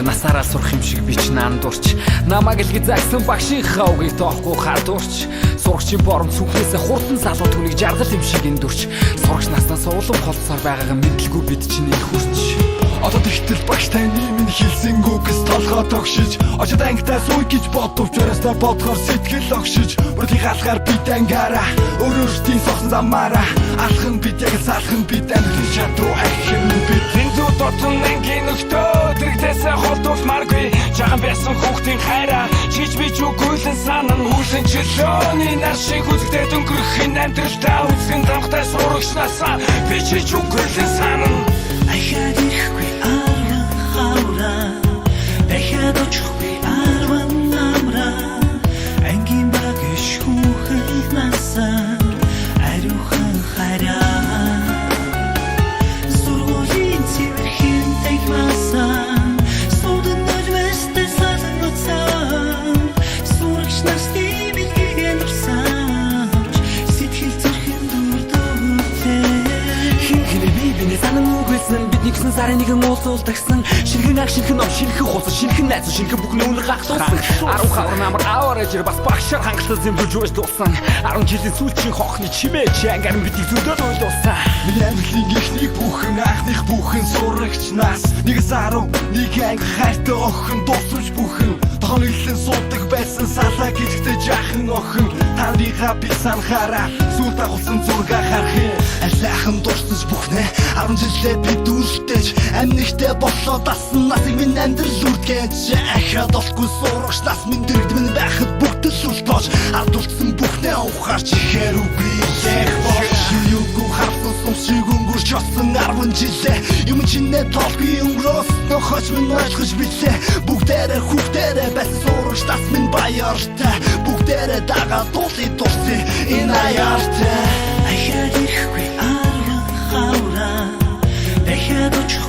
Насаараа сурах юм шиг би ч наандурч намайг л гизагсан багшийн хавгийг тоохгүй хадуурч сурагчийн бором сүнхнээсээ хурдан залуу түүнийг жаргал юм шиг эндүрч сурагч наснаас улам холцоор байгаагаа мэдлгүй бид чинь их хүрч одоо тэгтэл багш таны минь хэлсэн үгс толгой тогшиж очоод ангитай сууй гэж бодовч өрөөсөө бодохоор сэтгэл огшиж бүрдий галгаар бид ангаараа өөрөөсдийн сохон замаараа алхан бид яг салхан бид амьдрын чадруу ахин бид зүү дотн ангийн нөхтөө тэрэгтэйсээ холдуулмааргүй жахан байсан хүүхдийн хайраа чиж бич үгүйлэн санан хүлэн чөлөөний нар шиг үзэгдээд өнгөрөх энэ амьдралдаа үзгэн замхтай сурагч насаа би чиж үгүйлэн санан ахаад ирэхгүй арга хавраа дахиад очихгүй арван намраа ангийн багш хүүхэд насаа ариухан хараа сургуулийн цэвэрхэн тагмасан суудан нөлмөстэй салан уцсан сурагч насны билгийгэн урсамж сэтгэл зүрхэн дурдуутэй хинхэнэ бибинэ санан үгэлсэн бидний гисэн сарын нэгэн уулзуул тагсан шинхэн аг шинхэн ном шинхэн хуус шинхэн найз шинхэн бүх нүүнэр гахлуулсан 10 хавар намар аваарэ жир бас багшаар хангалттай зэмлүүлж байж дуусан 10 жилийн сүүлчийн хохны чимээ чангар бидний зүдэл ойлуулсан миний амьдралын ихний бүхэн анхных бүхэн сурагч нас нэгээс 10 нэг анги хайртай охин дуусвч бүхэн тохиолдлон суудаг байсан салаа гिचгтэй жаахан охин таньдыгаа би санахаараа сүүл дагуулсан зураг харах юм алайхан дууссан бүхнээ 10 жилээ би дүүрэлтэж амнигтэй боллоо дасан насыг минь амьдрал үрдгэж ахаад олгүй сурагч нас минь дэрэгдмэн байхад бүгдэл үлтооч ардуулсан бүхнээ ухаарч ихээр үгүй яг болж юугүй харсан сумшиг өнгөрч осон 10 жилээ юм чинээ толгүй өнгөрөөс нөхөж минь ойлгож билээ бүгдээрээ хүүхдээрээ байсан сурагч нас минь баяртай бүгдээрээ дагаад дуулын дурсын энэ аяартай ахаад ирэхгүй арга хавраа дахиад очих